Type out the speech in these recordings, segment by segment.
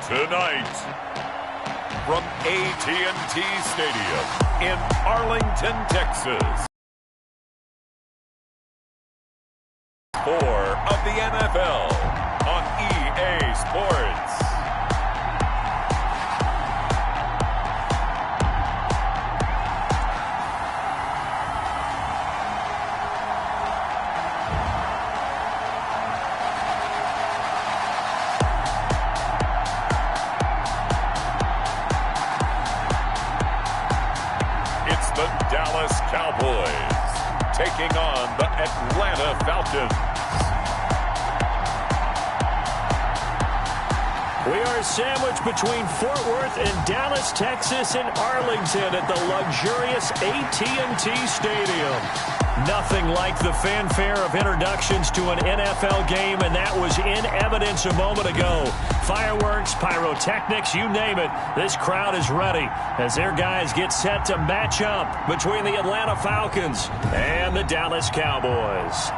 Tonight, from AT&T Stadium in Arlington, Texas, 4 of the NFL on EA Sports. The Dallas Cowboys taking on the Atlanta Falcons. We are sandwiched between Fort Worth and Dallas, Texas, and Arlington at the luxurious AT&T Stadium. Nothing like the fanfare of introductions to an NFL game, and that was in evidence a moment ago. Fireworks, pyrotechnics, you name it. This crowd is ready as their guys get set to match up between the Atlanta Falcons and the Dallas Cowboys.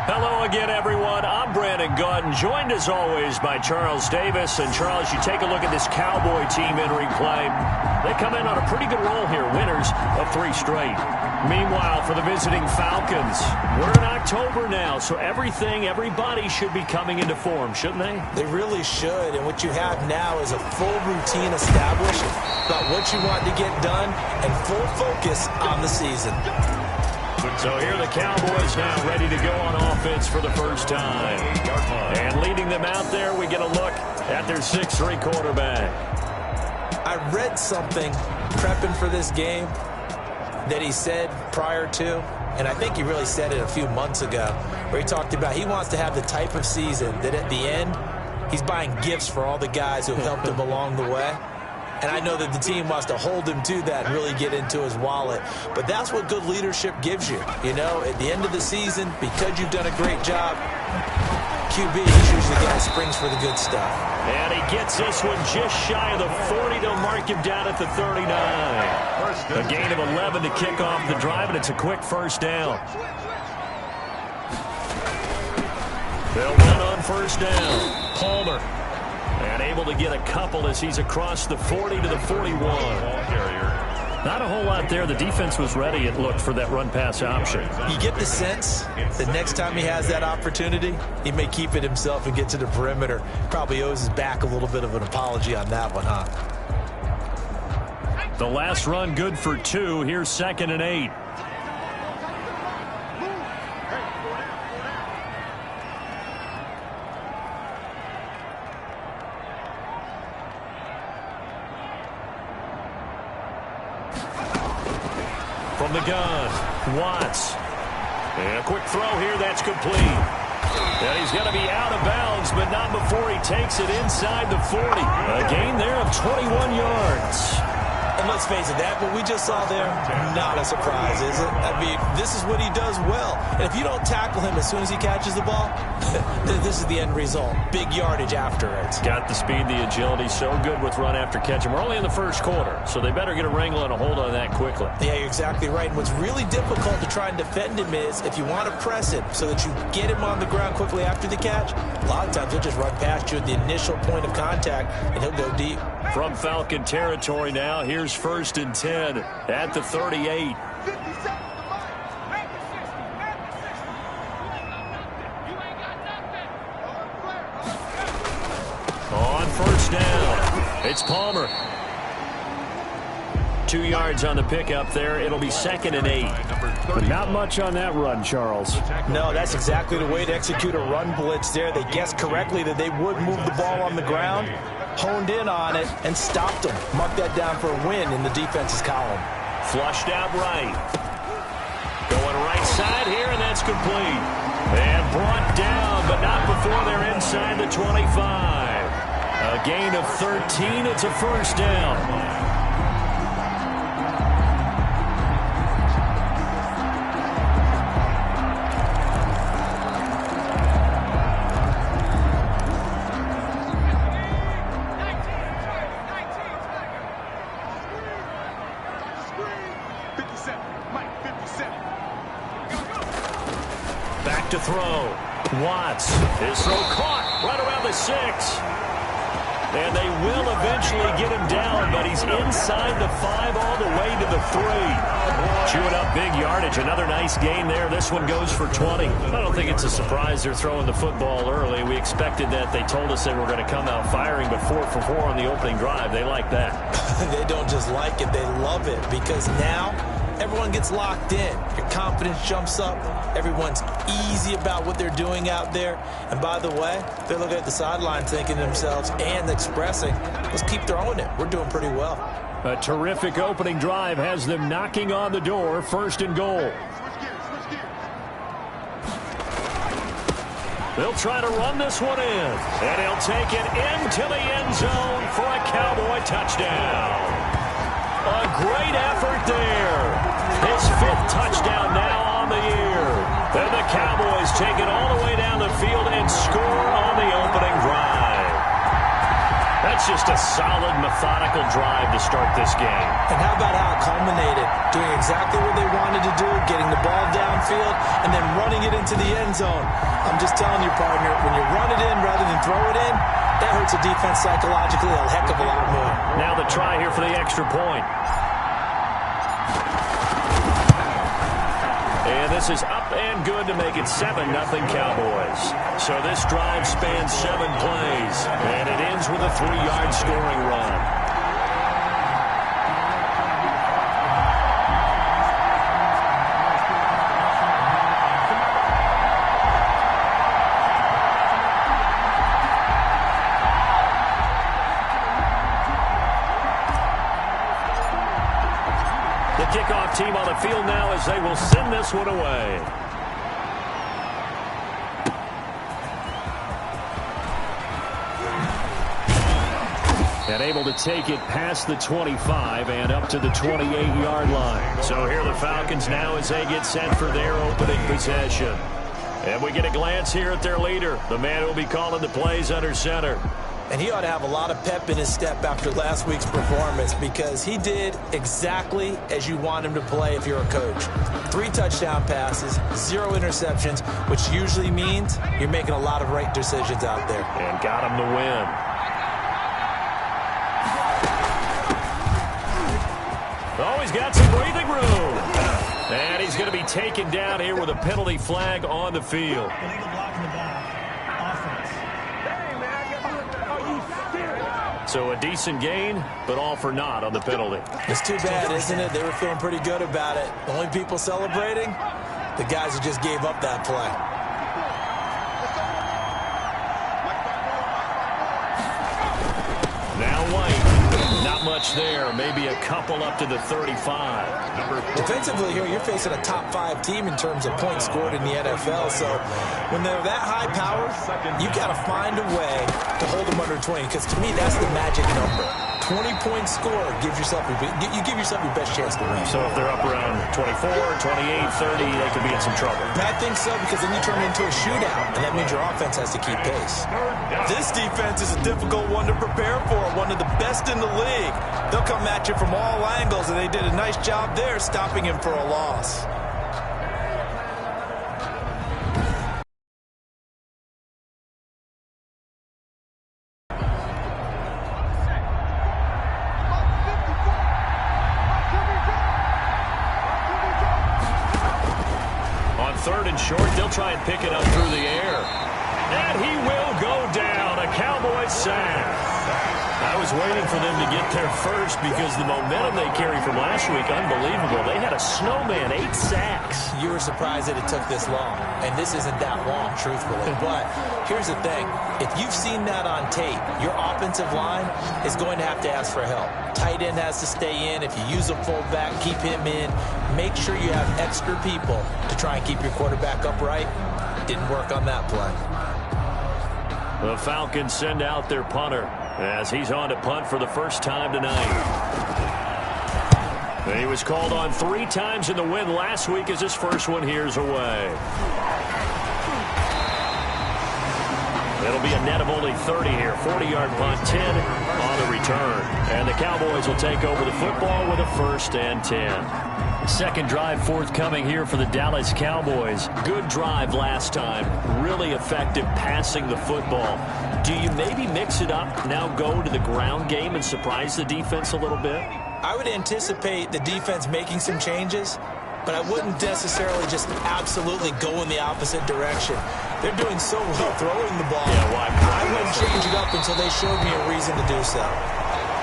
Hello again, everyone. I'm Brandon Gautin, joined as always by Charles Davis. And Charles, you take a look at this Cowboy team entering play. They come in on a pretty good roll here, winners of 3 straight. Meanwhile, for the visiting Falcons, we're in October now, so everybody should be coming into form, shouldn't they? They really should, and what you have now is a full routine established about what you want to get done and full focus on the season. So here are the Cowboys now ready to go on offense for the first time. And leading them out there, we get a look at their 6'3" quarterback. I read something prepping for this game that he said prior to, and I think he really said it a few months ago, where he talked about he wants to have the type of season that at the end, he's buying gifts for all the guys who have helped him along the way. And I know that the team wants to hold him to that and really get into his wallet. But that's what good leadership gives you. You know, at the end of the season, because you've done a great job, QB is usually the guy who springs for the good stuff. And he gets this one just shy of the 40 to mark him down at the 39. A gain of 11 to kick off the drive, and it's a quick first down. They'll run on first down. Palmer. And able to get a couple as he's across the 40 to the 41. Not a whole lot there. The defense was ready, it looked, for that run-pass option. You get the sense that next time he has that opportunity, he may keep it himself and get to the perimeter. Probably owes his back a little bit of an apology on that one, huh? The last run good for 2. Here's 2nd and 8. From the gun, Watts. And a quick throw here, that's complete. And he's going to be out of bounds, but not before he takes it inside the 40. A gain there of 21 yards. And let's face it, that what we just saw there, not a surprise, is it? I mean, this is what he does well. And if you don't tackle him as soon as he catches the ball, this is the end result. Big yardage afterwards. Got the speed, the agility, so good with run after catch. And we're only in the first quarter, so they better get a wrangle and a hold on that quickly. Yeah, you're exactly right. And what's really difficult to try and defend him is if you want to press him so that you get him on the ground quickly after the catch, a lot of times he'll just run past you at the initial point of contact, and he'll go deep. From Falcon territory now, here's 1st and 10 at the 38. On first down, it's Palmer. 2 yards on the pickup there. It'll be 2nd and 8. But not much on that run, Charles. No, that's exactly the way to execute a run blitz there. They guessed correctly that they would move the ball on the ground, honed in on it, and stopped them. Mark that down for a win in the defense's column. Flushed out right. Going right side here, and that's complete. And brought down, but not before they're inside the 25. A gain of 13. It's a first down. Back to throw. Watts. His throw caught right around the 6. And they will eventually get him down, but he's inside the 5 all the way to the 3. Chewing up big yardage. Another nice gain there. This one goes for 20. I don't think it's a surprise they're throwing the football early. We expected that. They told us they were going to come out firing, but 4 for 4 on the opening drive. They like that. They don't just like it. They love it because now everyone gets locked in. Your confidence jumps up. Everyone's easy about what they're doing out there. And by the way, they're looking at the sideline thinking to themselves and expressing, let's keep throwing it. We're doing pretty well. A terrific opening drive has them knocking on the door. 1st and goal. They'll try to run this one in. And he'll take it into the end zone for a Cowboy touchdown. A great effort there. His 5th touchdown now on the year. And the Cowboys take it all the way down the field and score on the opening drive. That's just a solid, methodical drive to start this game. And how about how it culminated? Doing exactly what they wanted to do, getting the ball downfield, and then running it into the end zone. I'm just telling you, partner, when you run it in rather than throw it in, that hurts a defense psychologically a heck of a lot more. Now the try here for the extra point. And this is up and good to make it 7-0 Cowboys. So this drive spans 7 plays, and it ends with a 3-yard scoring run. Kickoff team on the field now as they will send this one away. And able to take it past the 25 and up to the 28-yard line. So here are the Falcons now as they get set for their opening possession. And we get a glance here at their leader, the man who will be calling the plays under center. And he ought to have a lot of pep in his step after last week's performance because he did exactly as you want him to play if you're a coach. 3 touchdown passes, 0 interceptions, which usually means you're making a lot of right decisions out there. And got him to win. Oh, he's got some breathing room. And he's going to be taken down here with a penalty flag on the field. So a decent gain, but all for naught on the penalty. It's too bad, isn't it? They were feeling pretty good about it. The only people celebrating, the guys who just gave up that play. Now White. Not much there. Maybe a couple up to the 35. Defensively here, you're facing a top 5 team in terms of points scored in the NFL. So when they're that high power, you got to find a way to hold them under 20. Because to me, that's the magic number. 20-point score gives yourself you give yourself your best chance to win. So if they're up around 24, 28, 30, they could be in some trouble. I think so because then you turn it into a shootout, and that means your offense has to keep pace. This defense is a difficult one to prepare for, one of the best in the league. They'll come at you from all angles, and they did a nice job there stopping him for a loss. Short, they'll try and pick it up through the air. And he will go down. A Cowboys sack. I was waiting for them to get there first because the momentum they carry from last week, unbelievable. They had a snowman, 8 sacks. You were surprised that it took this long. And this isn't that long, truthfully. But here's the thing. If you've seen that on tape, your offensive line is going to have to ask for help. Tight end has to stay in. If you use a fullback, keep him in. Make sure you have extra people to try and keep your quarterback upright. Didn't work on that play. The Falcons send out their punter as he's on to punt for the first time tonight. He was called on 3 times in the win last week as his first one here's away. It'll be a net of only 30 here. 40-yard punt, 10 on the return. And the Cowboys will take over the football with a 1st and 10. Second drive forthcoming here for the Dallas Cowboys. Good drive last time. Really effective passing the football. Do you maybe mix it up, now go to the ground game and surprise the defense a little bit? I would anticipate the defense making some changes, but I wouldn't necessarily just absolutely go in the opposite direction. They're doing so well throwing the ball. I wouldn't change it up until they showed me a reason to do so.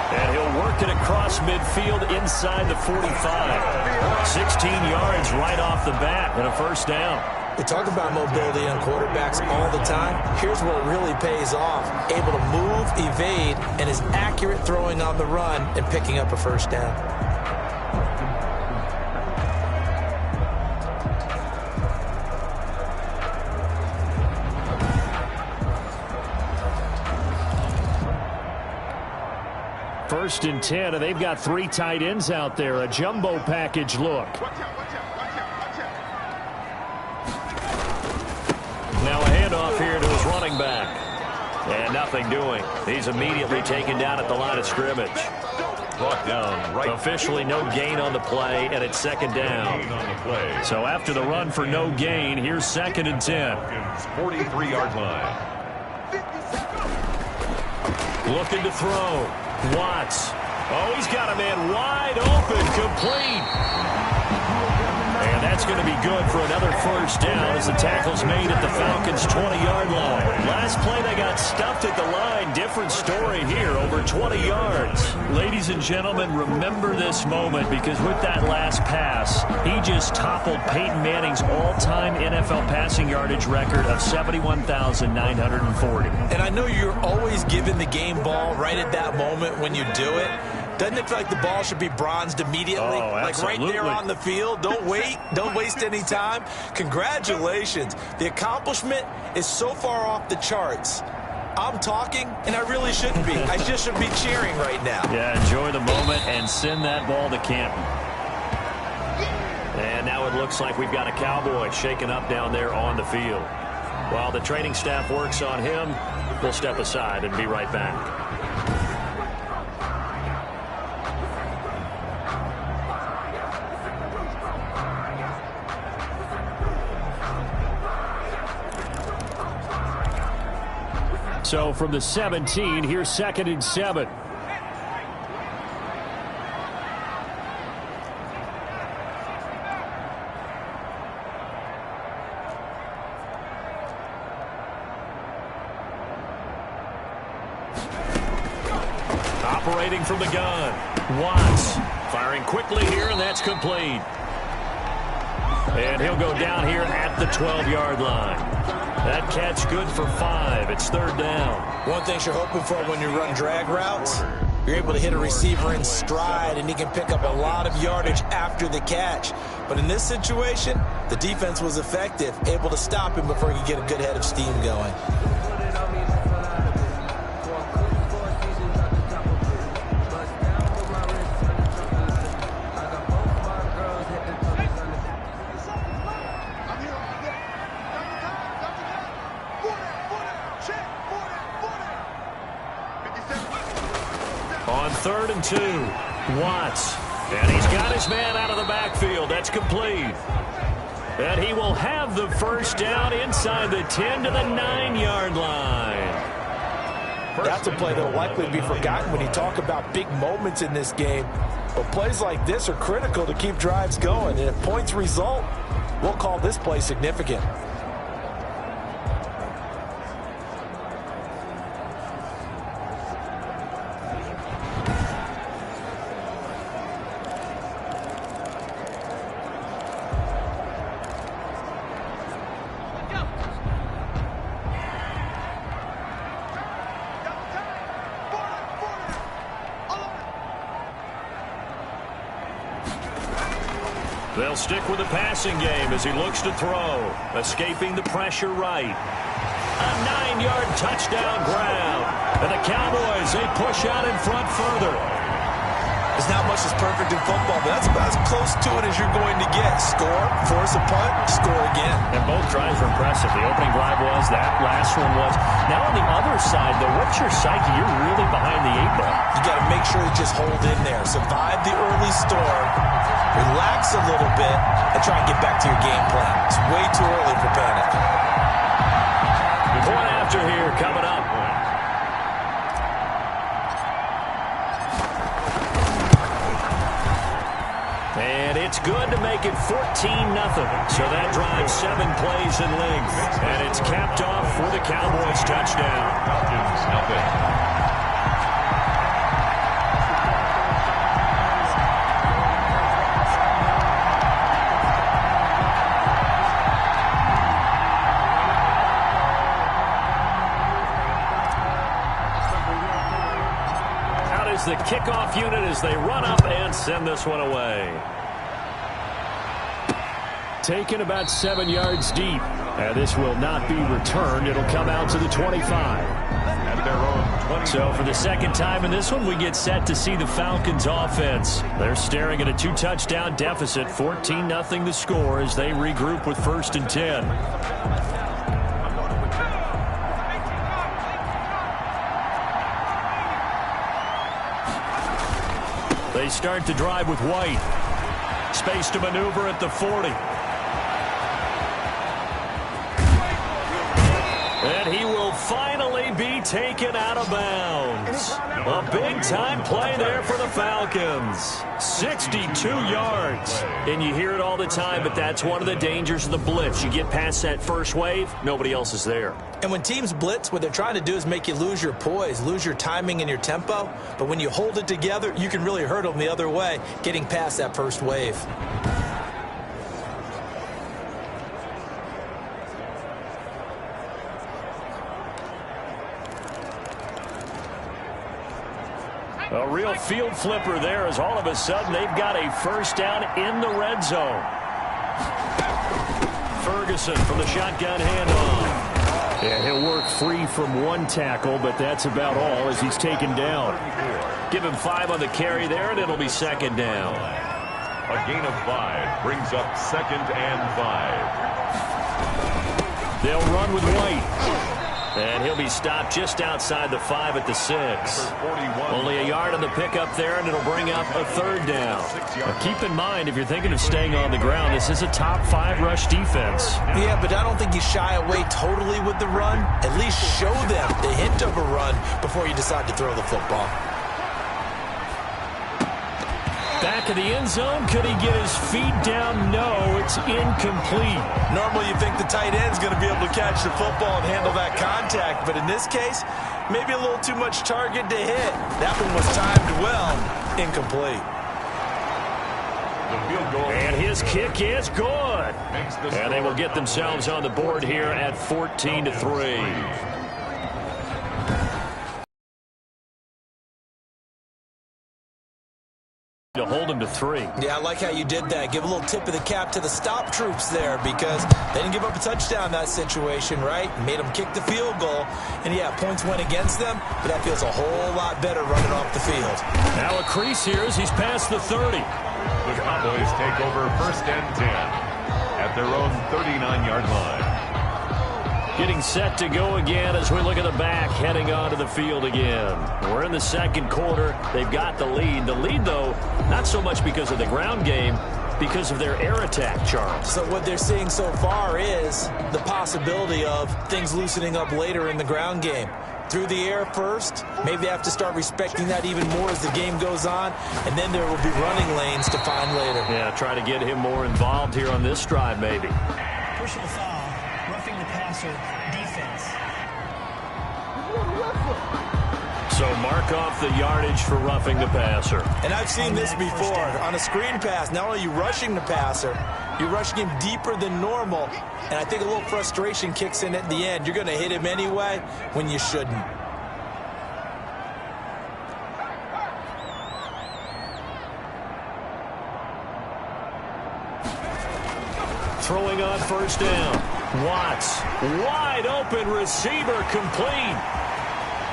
And he'll work it across midfield inside the 45. 16 yards right off the bat and a 1st down. We talk about mobility on quarterbacks all the time. Here's where it really pays off. Able to move, evade, and is accurate throwing on the run and picking up a 1st down. First and 10, and they've got 3 tight ends out there. A jumbo package look. Now a handoff here to his running back. And nothing doing. He's immediately taken down at the line of scrimmage. Brought down right. Officially no gain on the play, and it's 2nd down. So after the run for no gain, here's 2nd and 10. 43-yard line. Looking to throw. Watts. Oh, he's got a man wide open, complete. And that's going to be good for another 1st down as the tackle's made at the Falcons' 20-yard line. Last play, they got stuffed at the line. Different story here, over 20 yards. Ladies and gentlemen, remember this moment because with that last pass, he just toppled Peyton Manning's all-time NFL passing yardage record of 71,940. And I know you're always given the game ball right at that moment when you do it. Doesn't it feel like the ball should be bronzed immediately? Oh, like right there on the field. Don't wait. Don't waste any time. Congratulations. The accomplishment is so far off the charts. I'm talking, and I really shouldn't be. I just should be cheering right now. Yeah, enjoy the moment and send that ball to Canton. And now it looks like we've got a Cowboy shaken up down there on the field. While the training staff works on him, we'll step aside and be right back. So from the 17, here's 2nd and 7. Operating from the gun. Watts firing quickly here, and that's complete. And he'll go down here at the 12-yard line. That catch good for 5. It's 3rd down. One thing you're hoping for when you run drag routes, you're able to hit a receiver in stride, and he can pick up a lot of yardage after the catch. But in this situation, the defense was effective, able to stop him before he could get a good head of steam going. On 3rd and 2, Watts. And he's got his man out of the backfield. That's complete. And he will have the 1st down inside the 10 to the 9-yard line. That's a play that will likely be forgotten when you talk about big moments in this game. But plays like this are critical to keep drives going. And if points result, we'll call this play significant. They'll stick with the passing game as he looks to throw. Escaping the pressure right. A 9-yard touchdown grab. And the Cowboys, they push out in front further. There's not much that's perfect in football, but that's about as close to it as you're going to get. Score, force a punt, score again. And both drives are impressive. The opening drive was, that last one was. Now on the other side, though, what's your psyche? You're really behind the 8 ball. You got to make sure to just hold in there. Survive the early storm, relax a little bit, and try and get back to your game plan. It's way too early for panic. Point after here coming up. And it's good to make it 14-0. So that drives 7 plays in length. And it's capped off for the Cowboys touchdown. Falcons, nothing. The kickoff unit as they run up and send this one away. Taken about 7 yards deep. And this will not be returned. It'll come out to the 25. At their own 20. So for the second time in this one, we get set to see the Falcons offense. They're staring at a 2-touchdown deficit. 14-0 the score as they regroup with 1st and 10. They start to drive with White. Space to maneuver at the 40. And he will finally be taken out of bounds. A big-time play there for the Falcons. 62 yards. And you hear it all the time, but that's one of the dangers of the blitz. You get past that first wave, nobody else is there. And when teams blitz, what they're trying to do is make you lose your poise, lose your timing and your tempo. But when you hold it together, you can really hurt them the other way, getting past that first wave. A real field flipper there as all of a sudden they've got a first down in the red zone. Ferguson from the shotgun handoff. And he'll work free from one tackle, but that's about all as he's taken down. Give him 5 on the carry there, and it'll be 2nd down. A gain of 5 brings up 2nd and 5. They'll run with White. And he'll be stopped just outside the 5 at the 6. Only a yard on the pickup there, and it'll bring up a 3rd down. Now keep in mind, if you're thinking of staying on the ground, this is a top 5 rush defense. Yeah, but I don't think you shy away totally with the run. At least show them the hint of a run before you decide to throw the football. Back of the end zone. Could he get his feet down? No, it's incomplete. Normally you think the tight end's going to be able to catch the football and handle that contact, but in this case, maybe a little too much target to hit. That one was timed well. Incomplete. The field goal. And his kick is good. And they will get themselves on the board here at 14-3. To hold him to 3. Yeah, I like how you did that. Give a little tip of the cap to the stop troops there because they didn't give up a touchdown in that situation, right? Made them kick the field goal. And, yeah, points went against them, but that feels a whole lot better running off the field. Now a crease here as he's past the 30. The Cowboys take over 1st and 10 at their own 39-yard line. Getting set to go again as we look at the back heading onto the field again. We're in the 2nd quarter. They've got the lead. The lead, though, not so much because of the ground game, because of their air attack, Charles. So what they're seeing so far is the possibility of things loosening up later in the ground game. Through the air first, maybe they have to start respecting that even more as the game goes on, and then there will be running lanes to find later. Yeah, try to get him more involved here on this drive, maybe. Personal foul, roughing the passer, defense. So mark off the yardage for roughing the passer. And I've seen this before. On a screen pass, not only are you rushing the passer, you're rushing him deeper than normal. And I think a little frustration kicks in at the end. You're going to hit him anyway when you shouldn't. Throwing on 1st down. Watts, wide open receiver, complete.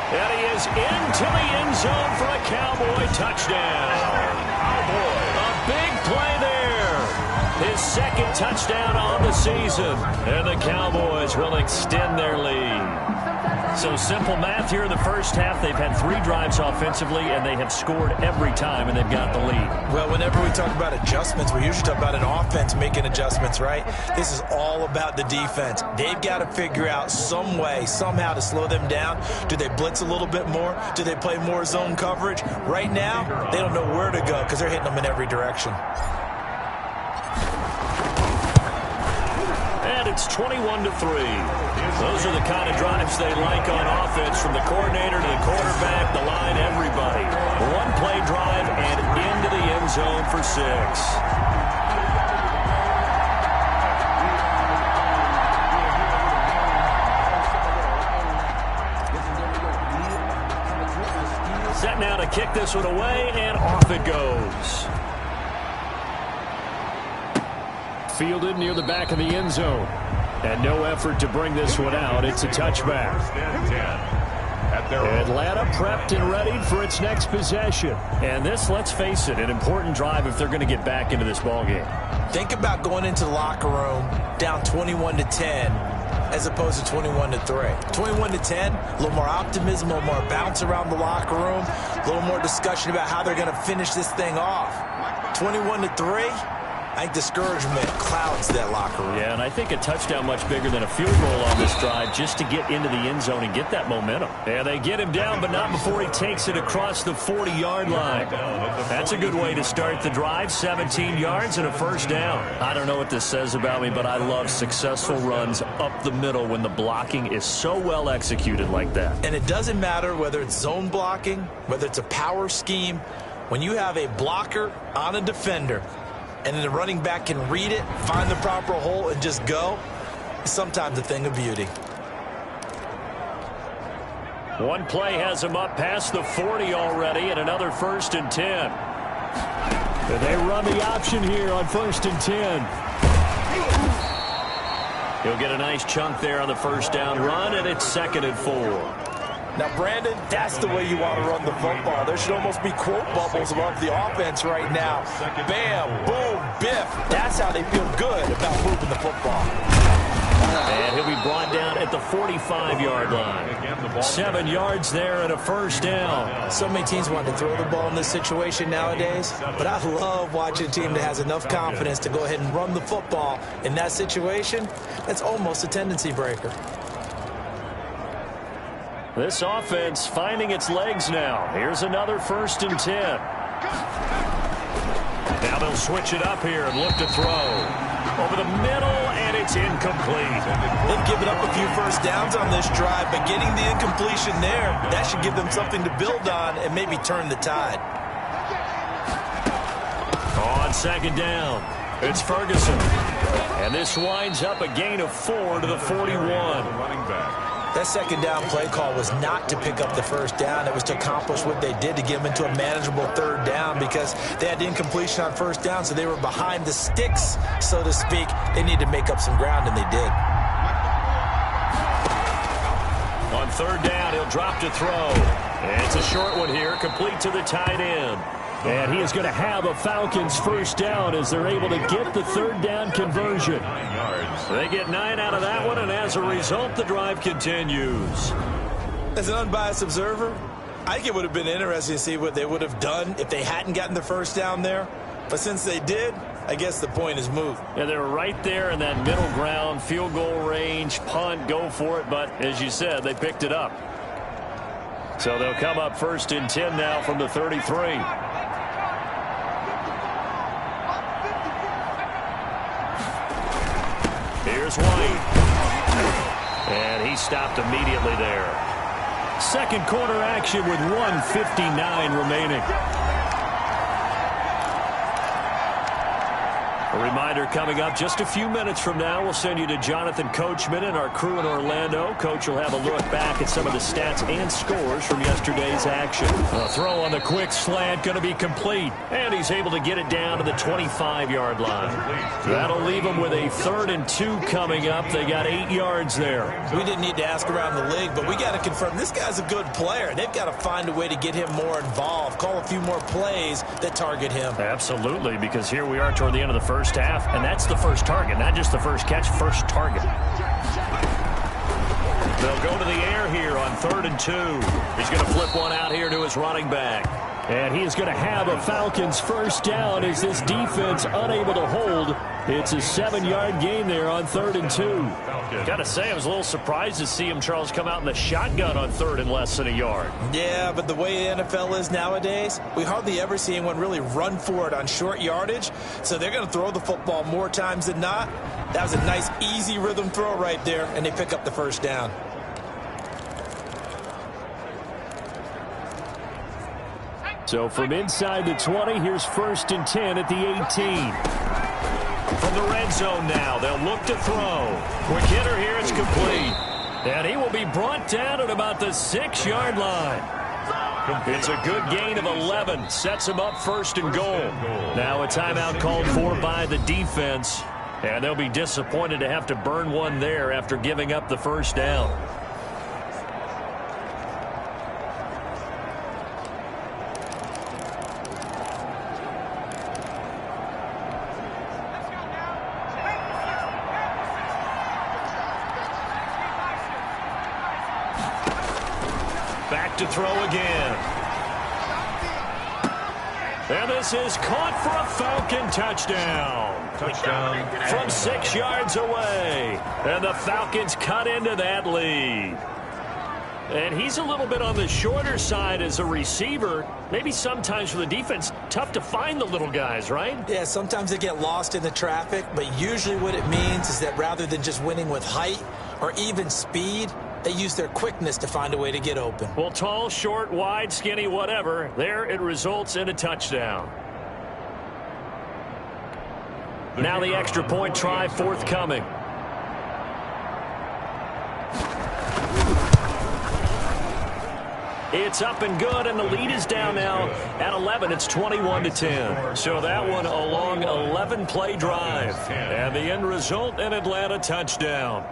And he is into the end zone for a Cowboy touchdown. Cowboy. A big play there. his second touchdown on the season. And the Cowboys will extend their lead. So simple math here in the first half. They've had 3 drives offensively, and they have scored every time, and they've got the lead. Well, whenever we talk about adjustments, we usually talk about an offense making adjustments, right? This is all about the defense. They've got to figure out some way, somehow to slow them down. Do they blitz a little bit more? Do they play more zone coverage? Right now, they don't know where to go because they're hitting them in every direction. And it's 21-3. Those are the kind of drives they like on offense, from the coordinator to the quarterback, the line, everybody. One play drive and into the end zone for 6. Set now to kick this one away, and off it goes. Fielded near the back of the end zone. And no effort to bring this one out. It's a touchback. Atlanta prepped and ready for its next possession. And this, let's face it, an important drive if they're going to get back into this ballgame. Think about going into the locker room down 21-10 as opposed to 21-3. 21-10, a little more optimism, a little more bounce around the locker room, a little more discussion about how they're going to finish this thing off. 21-3. I think discouragement clouds that locker room. Yeah, and I think a touchdown much bigger than a field goal on this drive just to get into the end zone and get that momentum. And they get him down, but not before he takes it across the 40-yard line. That's a good way to start the drive. 17 yards and a first down. I don't know what this says about me, but I love successful runs up the middle when the blocking is so well executed like that. And it doesn't matter whether it's zone blocking, whether it's a power scheme. When you have a blocker on a defender, and then the running back can read it, find the proper hole, and just go, it's sometimes a thing of beauty. One play has him up past the 40 already, and another 1st and 10. And they run the option here on 1st and 10. He'll get a nice chunk there on the first down run, and it's 2nd and 4. Now, Brandon, that's the way you want to run the football. There should almost be quote bubbles above the offense right now. Bam, boom, biff. That's how they feel good about moving the football. And he'll be brought down at the 45-yard line. 7 yards there and a first down. So many teams want to throw the ball in this situation nowadays, but I love watching a team that has enough confidence to go ahead and run the football in that situation. That's almost a tendency breaker. This offense finding its legs now. Here's another 1st and 10. Now they'll switch it up here and look to throw. Over the middle, and it's incomplete. They've given up a few first downs on this drive, but getting the incompletion there, that should give them something to build on and maybe turn the tide. On 2nd down, it's Ferguson. And this winds up a gain of 4 to the 41. Running back. That 2nd down play call was not to pick up the first down. It was to accomplish what they did to get them into a manageable 3rd down because they had incompletion on 1st down, so they were behind the sticks, so to speak. They needed to make up some ground, and they did. On 3rd down, he'll drop to throw. And it's a short one here, complete to the tight end. And he is going to have a Falcons first down as they're able to get the 3rd down conversion. They get 9 out of that one, and as a result, the drive continues. As an unbiased observer, I think it would have been interesting to see what they would have done if they hadn't gotten the first down there. But since they did, I guess the point is moot. Yeah, they're right there in that middle ground, field goal range, punt, go for it. But as you said, they picked it up. So they'll come up 1st and 10 now from the 33. Here's White. And he stopped immediately there. 2nd quarter action with 1:59 remaining. A reminder coming up just a few minutes from now. We'll send you to Jonathan Coachman and our crew in Orlando. Coach will have a look back at some of the stats and scores from yesterday's action. The throw on the quick slant going to be complete. And he's able to get it down to the 25-yard line. That'll leave him with a 3rd and 2 coming up. They got 8 yards there. We didn't need to ask around the league, but we got to confirm this guy's a good player. They've got to find a way to get him more involved. Call a few more plays that target him. Absolutely, because here we are toward the end of the first first half, and that's the first target, not just the first catch, first target. They'll go to the air here on 3rd and 2. He's going to flip one out here to his running back. And he is going to have a Falcons first down as this defense unable to hold. It's a 7-yard gain there on 3rd and 2. Got to say, I was a little surprised to see him, Charles, come out in the shotgun on 3rd and less than a yard. Yeah, but the way the NFL is nowadays, we hardly ever see anyone really run for it on short yardage. So they're going to throw the football more times than not. That was a nice, easy rhythm throw right there, and they pick up the first down. So from inside the 20, here's 1st and 10 at the 18. From the red zone now, they'll look to throw. Quick hitter here, it's complete. And he will be brought down at about the 6-yard line. It's a good gain of 11. Sets him up 1st and goal. Now a timeout called for by the defense. And they'll be disappointed to have to burn one there after giving up the first down. Back to throw again. And this is caught for a Falcon touchdown. From 6 yards away. And the Falcons cut into that lead. And he's a little bit on the shorter side as a receiver. Maybe sometimes for the defense, tough to find the little guys, right? Yeah, sometimes they get lost in the traffic, but usually what it means is that rather than just winning with height or even speed, they use their quickness to find a way to get open. Well, tall, short, wide, skinny, whatever, there it results in a touchdown. Now the extra point try forthcoming. It's up and good, and the lead is down now at 11. It's 21-10. So that one a long 11-play drive. And the end result, an Atlanta touchdown.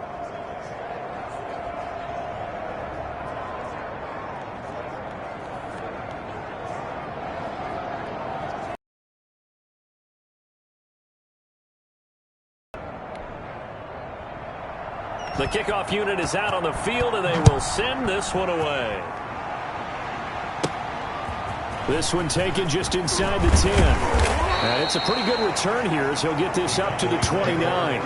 The kickoff unit is out on the field, and they will send this one away. This one taken just inside the 10. And it's a pretty good return here as he'll get this up to the 29.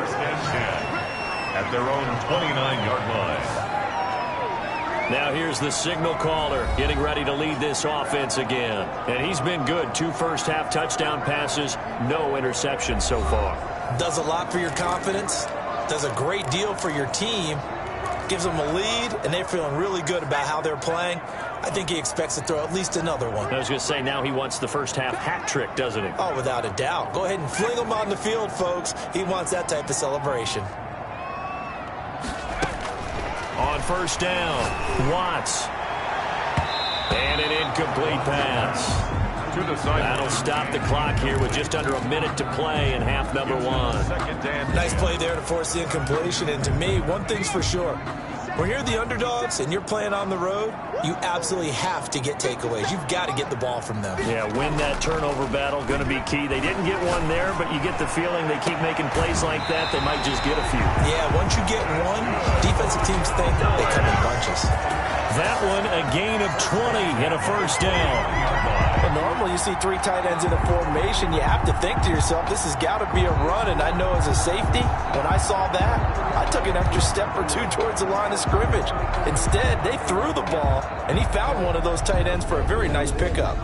At their own 29-yard line. Now here's the signal caller getting ready to lead this offense again. And he's been good. 2 first-half touchdown passes, no interceptions so far. Does a lot for your confidence. Does a great deal for your team. Gives them a lead, and they're feeling really good about how they're playing. I think he expects to throw at least another one. I was going to say, now he wants the first-half hat trick, doesn't he? Oh, without a doubt. Go ahead and fling him on the field, folks. He wants that type of celebration. On first down, Watts. And an incomplete pass. That'll stop the clock here with just under a minute to play in half number 1. Nice play there to force the incompletion. And to me, one thing's for sure. When you're the underdogs and you're playing on the road, you absolutely have to get takeaways. You've got to get the ball from them. Yeah, win that turnover battle, going to be key. They didn't get one there, but you get the feeling they keep making plays like that, they might just get a few. Yeah, once you get one, defensive teams think they come in bunches. That one, a gain of 20 and a first down. But normally you see 3 tight ends in a formation. You have to think to yourself, this has got to be a run. And I know as a safety, when I saw that, I took an extra step or 2 towards the line of scrimmage. Instead, they threw the ball, and he found one of those tight ends for a very nice pickup.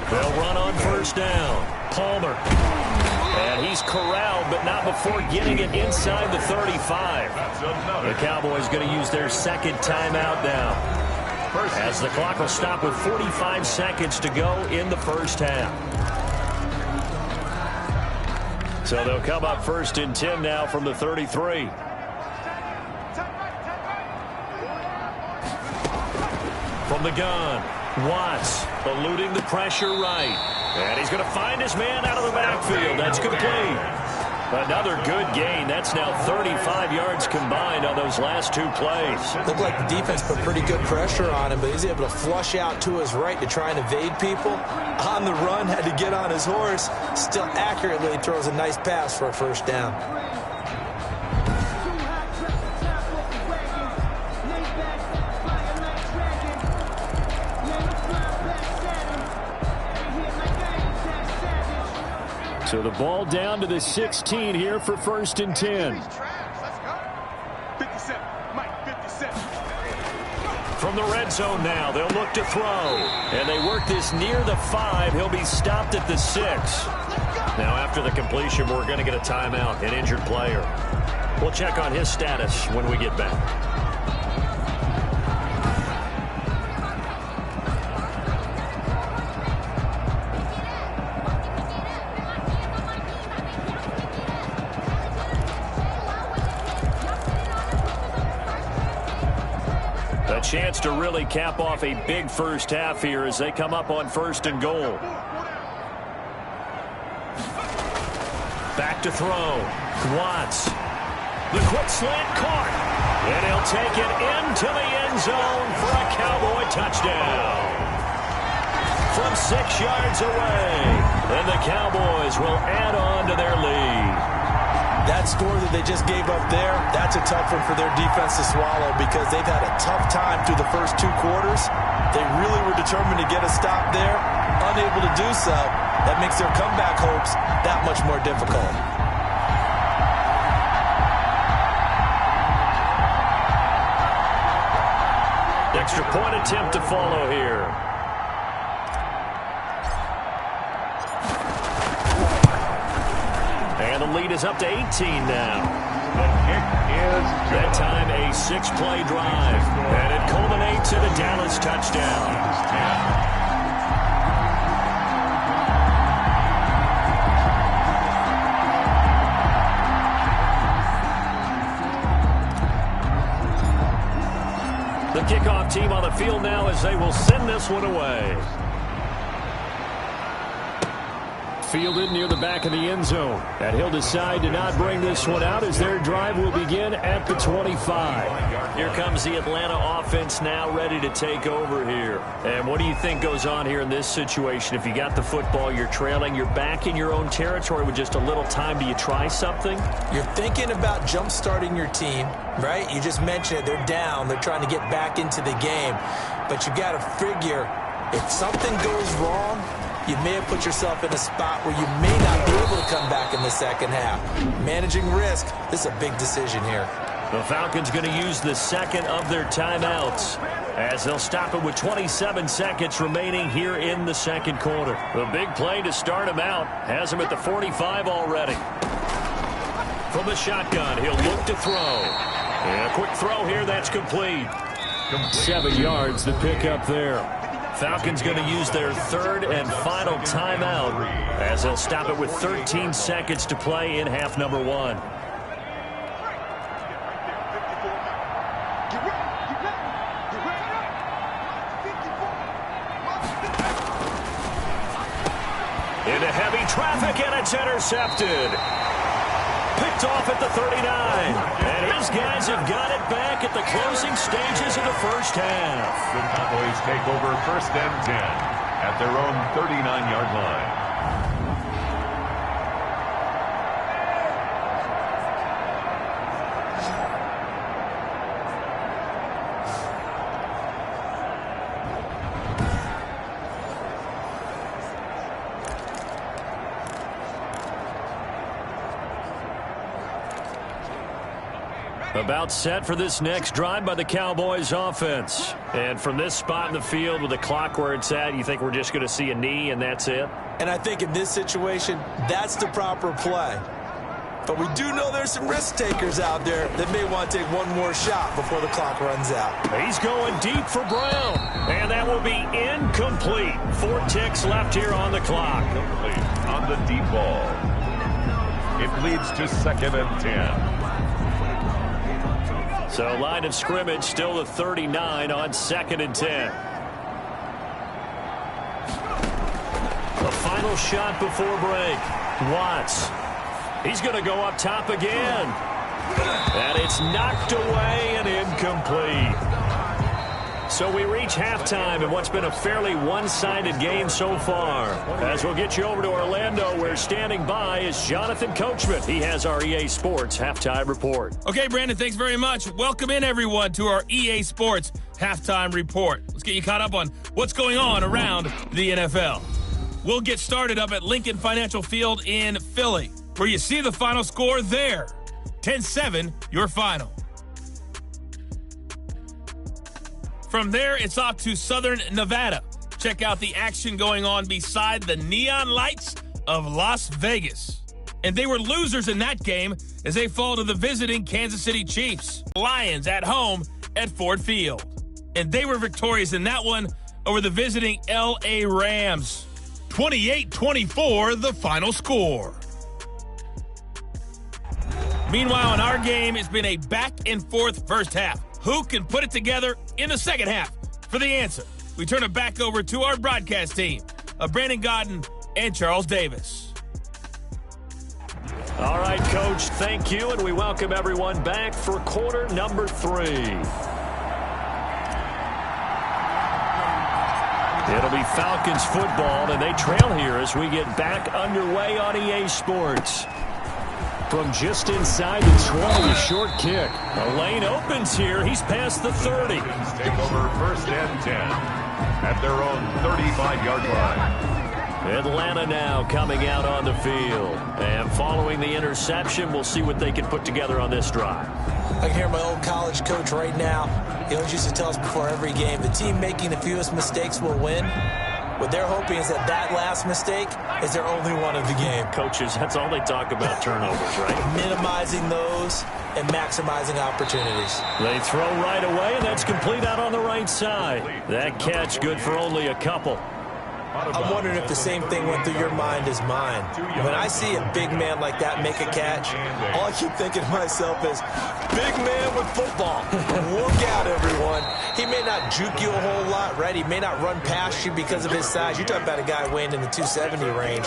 They'll run on first down. Palmer. And he's corralled, but not before getting it inside the 35. The Cowboys going to use their second timeout now, as the clock will stop with 45 seconds to go in the first half. So they'll come up 1st and 10 now from the 33. From the gun, Watts eluding the pressure right. And he's going to find his man out of the backfield. That's complete. Another good gain. That's now 35 yards combined on those last 2 plays. Looked like the defense put pretty good pressure on him, but he's able to flush out to his right to try and evade people. On the run, had to get on his horse. Still accurately throws a nice pass for a 1st down. So the ball down to the 16 here for 1st and 10. From the red zone now, they'll look to throw. And they work this near the 5. He'll be stopped at the 6. Now after the completion, we're going to get a timeout, an injured player. We'll check on his status when we get back. Chance to really cap off a big 1st half here as they come up on 1st and goal. Back to throw. Watts. The quick slant caught. And he'll take it into the end zone for a Cowboy touchdown. From 6 yards away. And the Cowboys will add on to their lead. That score that they just gave up there, that's a tough one for their defense to swallow because they've had a tough time through the first 2 quarters. They really were determined to get a stop there, unable to do so. That makes their comeback hopes that much more difficult. Extra point attempt to follow here. And the lead is up to 18 now. The kick is good. That time a 6-play drive. And it culminates in a Dallas touchdown. The kickoff team on the field now as they will send this one away. Fielded near the back of the end zone. And he'll decide to not bring this one out as their drive will begin at the 25. Here comes the Atlanta offense now ready to take over here. And what do you think goes on here in this situation? If you got the football, you're trailing, you're back in your own territory with just a little time. Do you try something? You're thinking about jump-starting your team, right? You just mentioned it. They're down. They're trying to get back into the game. But you got to figure if something goes wrong, you may have put yourself in a spot where you may not be able to come back in the second half. Managing risk, this is a big decision here. The Falcons going to use the second of their timeouts as they'll stop it with 27 seconds remaining here in the second quarter. The big play to start him out has him at the 45 already. From the shotgun, he'll look to throw. And a quick throw here, that's complete. 7 yards, the pickup there. Falcons going to use their 3rd and final timeout as they'll stop it with 13 seconds to play in half number 1. Into heavy traffic, and it's intercepted. Picked off at the 39. And his guys have got it back at the closing stages of the first half. The Cowboys take over 1st and 10 at their own 39-yard line. About set for this next drive by the Cowboys offense. And from this spot in the field with the clock where it's at, you think we're just going to see a knee and that's it? And I think in this situation, that's the proper play. But we do know there's some risk takers out there that may want to take one more shot before the clock runs out. He's going deep for Brown. And that will be incomplete. 4 ticks left here on the clock. Complete on the deep ball. It leads to 2nd and 10. So line of scrimmage still the 39 on 2nd and 10. The final shot before break. Watts. He's going to go up top again. And it's knocked away and incomplete. So we reach halftime in what's been a fairly one-sided game so far. As we'll get you over to Orlando, where standing by is Jonathan Coachman. He has our EA Sports Halftime Report. Okay, Brandon, thanks very much. Welcome in, everyone, to our EA Sports Halftime Report. Let's get you caught up on what's going on around the NFL. We'll get started up at Lincoln Financial Field in Philly, where you see the final score there. 10-7, your final. From there, it's off to Southern Nevada. Check out the action going on beside the neon lights of Las Vegas. And they were losers in that game as they fall to the visiting Kansas City Chiefs. Lions at home at Ford Field. And they were victorious in that one over the visiting L.A. Rams. 28-24, the final score. Meanwhile, in our game, it's been a back-and-forth first half. Who can put it together in the second half? For the answer, we turn it back over to our broadcast team of Brandon Godden and Charles Davis. All right, Coach, thank you, and we welcome everyone back for quarter number 3. It'll be Falcons football, and they trail here as we get back underway on EA Sports. From just inside the 20, a short kick. A lane opens here. He's past the 30. Take over 1st and 10 at their own 35-yard line. Atlanta now coming out on the field. And following the interception, we'll see what they can put together on this drive. I can hear my old college coach right now. He always used to tell us before every game, the team making the fewest mistakes will win. What they're hoping is that last mistake is their only one of the game. Coaches, that's all they talk about, turnovers, right? Minimizing those and maximizing opportunities. They throw right away, and that's complete out on the right side. That catch good for only a couple. I'm wondering if the same thing went through your mind as mine. When I see a big man like that make a catch, all I keep thinking to myself is, big man with football. Look out, everyone. He may not juke you a whole lot, right? He may not run past you because of his size. You're talking about a guy weighing in the 270 range.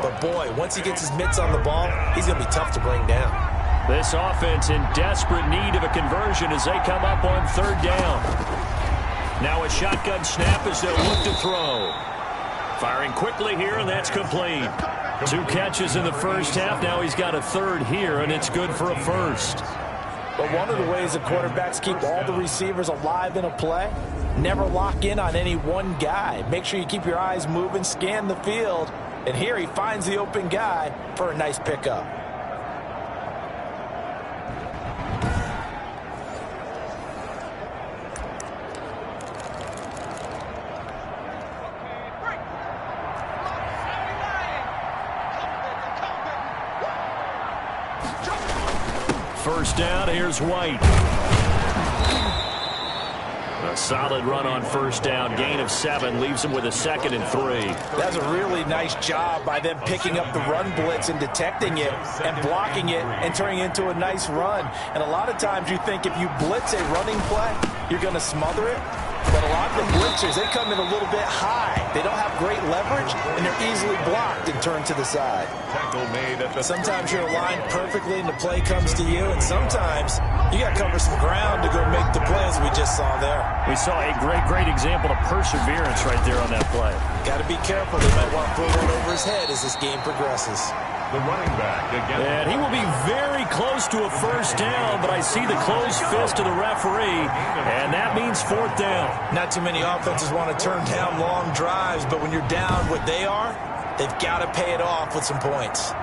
But, boy, once he gets his mitts on the ball, he's going to be tough to bring down. This offense in desperate need of a conversion as they come up on 3rd down. Now a shotgun snap as they'll look to throw. Firing quickly here, and that's complete. 2 catches in the first half. Now he's got a 3rd here, and it's good for a 1st. But one of the ways the quarterbacks keep all the receivers alive in a play, never lock in on any one guy. Make sure you keep your eyes moving, scan the field, and here he finds the open guy for a nice pickup. First down, here's White. A solid run on 1st down. Gain of 7 leaves him with a 2nd and 3. That's a really nice job by them picking up the run blitz and detecting it and blocking it and turning it into a nice run. And a lot of times you think if you blitz a running play, you're going to smother it. But a lot of the blitzers, they come in a little bit high. They don't have great leverage, and they're easily blocked and turned to the side. Tackle made at the Sometimes you're aligned perfectly and the play comes to you, and sometimes you got to cover some ground to go make the plays we just saw there. We saw a great example of perseverance right there on that play. Got to be careful. They might want to throw one over his head as this game progresses. the running back again. And he will be very close to a first down, but I see the closed fist of the referee, and that means fourth down. Not too many offenses want to turn down long drives, but when you're down what they are, they've got to pay it off with some points.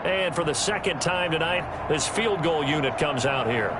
And for the second time tonight, this field goal unit comes out here.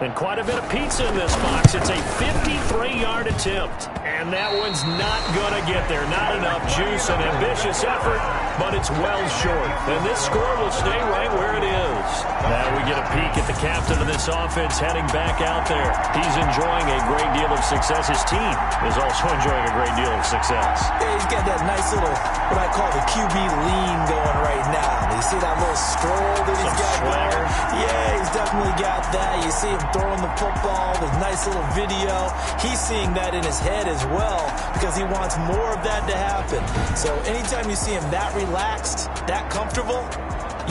And quite a bit of pizza in this box. It's a 53-yard attempt. And that one's not going to get there. Not enough juice. An ambitious effort, but it's well short. And this score will stay right where it is. Now we get a peek at the captain of this offense heading back out there. He's enjoying a great deal of success. His team is also enjoying a great deal of success. Yeah, he's got that nice little, what I call the QB lean going right now. You see that little stroll that he's got swagger. going? Yeah, he's definitely got that. You see him throwing the football, the nice little video. He's seeing that in his head as well because he wants more of that to happen. So anytime you see him that relaxed, that comfortable,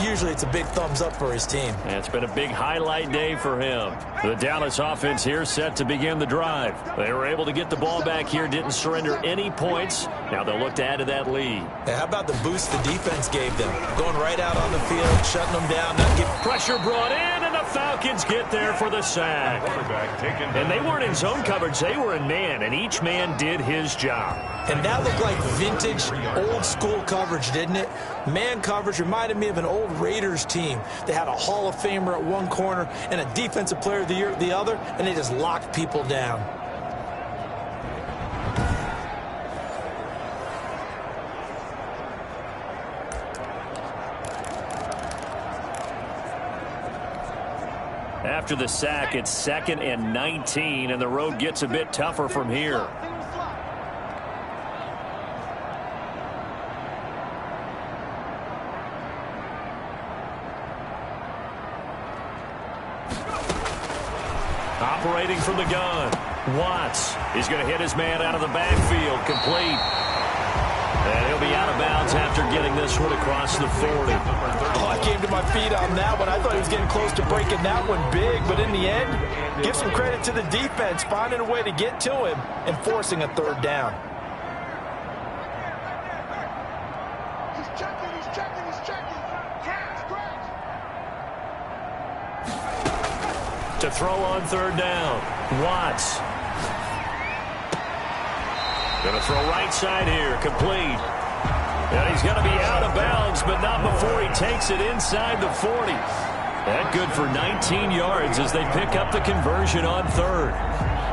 usually it's a big thumbs up for his team. And it's been a big highlight day for him. The Dallas offense here set to begin the drive. They were able to get the ball back here, didn't surrender any points. Now they'll look to add to that lead. How about the boost the defense gave them? Going right out on the field, shutting them down. Not getting Pressure brought in, and the Falcons get there for the sack. And they weren't in zone coverage. They were in man, and each man did his job. And that looked like vintage, old-school coverage, didn't it? Man coverage reminded me of an old Raiders team. They had a Hall of Famer at one corner and a Defensive Player of the Year at the other, and they just locked people down. After the sack, it's 2nd and 19, and the road gets a bit tougher from here. Operating from the gun, Watts. He's going to hit his man out of the backfield, complete. And he'll be out of bounds after getting this one across the 40. Oh, I came to my feet on that one. I thought he was getting close to breaking that one big, but in the end, give some credit to the defense, finding a way to get to him and forcing a third down. He's checking. To throw on third down, Watts. Going to throw right side here, complete. And he's going to be out of bounds, but not before he takes it inside the 40. That good for 19 yards as they pick up the conversion on third.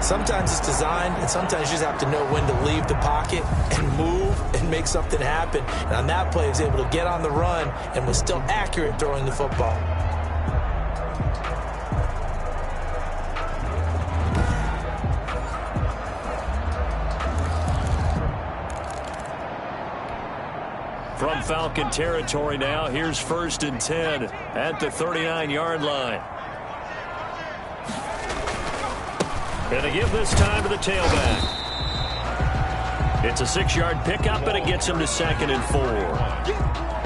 Sometimes it's designed, and sometimes you just have to know when to leave the pocket and move and make something happen. And on that play, he was able to get on the run and was still accurate throwing the football. From Falcon territory now, here's 1st and 10 at the 39-yard line. And they give this time to the tailback. It's a 6-yard pickup, and it gets him to 2nd and 4.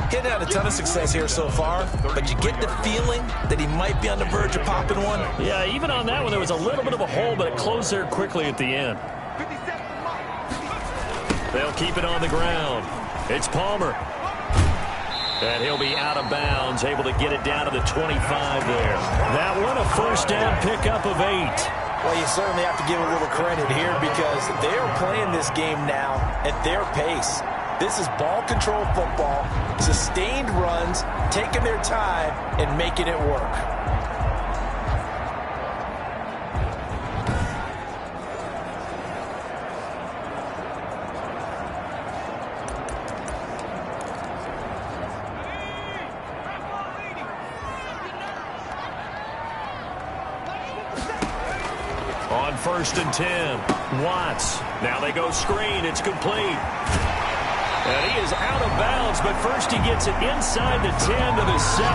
Hitting had a ton of success here so far, but you get the feeling that he might be on the verge of popping one. Yeah, even on that one, there was a little bit of a hole, but it closed there quickly at the end. They'll keep it on the ground. It's Palmer. And he'll be out of bounds, able to get it down to the 25 there. That one, a 1st down pickup of 8. Well, you certainly have to give a little credit here because they're playing this game now at their pace. This is ball control football, sustained runs, taking their time and making it work. On 1st and 10, Watts. Now they go screen. It's complete. And he is out of bounds, but first he gets it inside the 10 to the 7.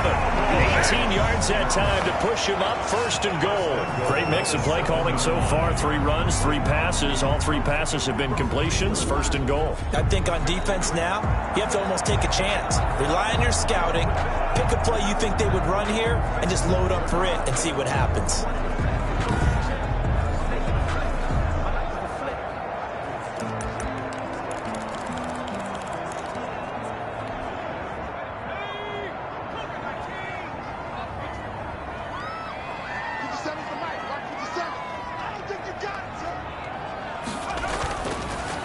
18 yards that time to push him up 1st and goal. Great mix of play calling so far. 3 runs, 3 passes. All 3 passes have been completions. 1st and goal. I think on defense now, you have to almost take a chance. Rely on your scouting. Pick a play you think they would run here and just load up for it and see what happens.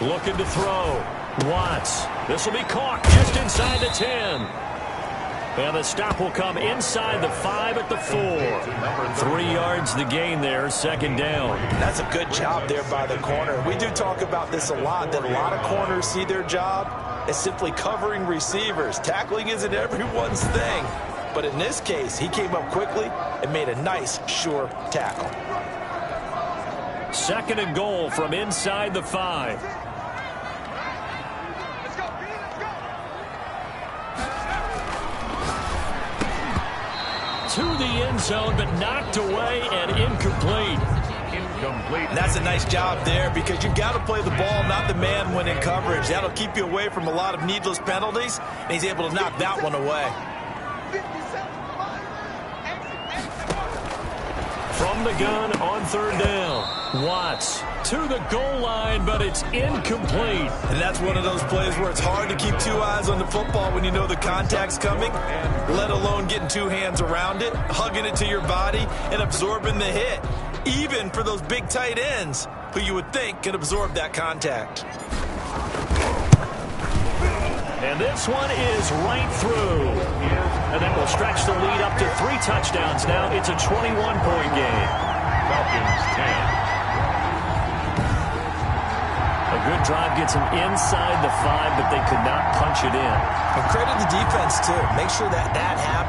Looking to throw. Watts. This will be caught just inside the 10. And the stop will come inside the 5 at the 4. 3 yards the gain there, second down. That's a good job there by the corner. We do talk about this a lot, that a lot of corners see their job as simply covering receivers. Tackling isn't everyone's thing. But in this case, he came up quickly and made a nice, sure tackle. Second and goal from inside the 5. To the end zone, but knocked away and incomplete. Incomplete. And that's a nice job there because you've got to play the ball, not the man when in coverage. That'll keep you away from a lot of needless penalties, and he's able to knock that one away. From the gun on third down. Watts to the goal line, but it's incomplete. And that's one of those plays where it's hard to keep 2 eyes on the football when you know the contact's coming, let alone getting 2 hands around it, hugging it to your body, and absorbing the hit. Even for those big tight ends who you would think can absorb that contact. And this one is right through. And that will stretch the lead up to 3 touchdowns now. It's a 21-point game. Falcons 10. A good drive gets them inside the 5, but they could not punch it in. And credit the defense, too. Make sure that happens.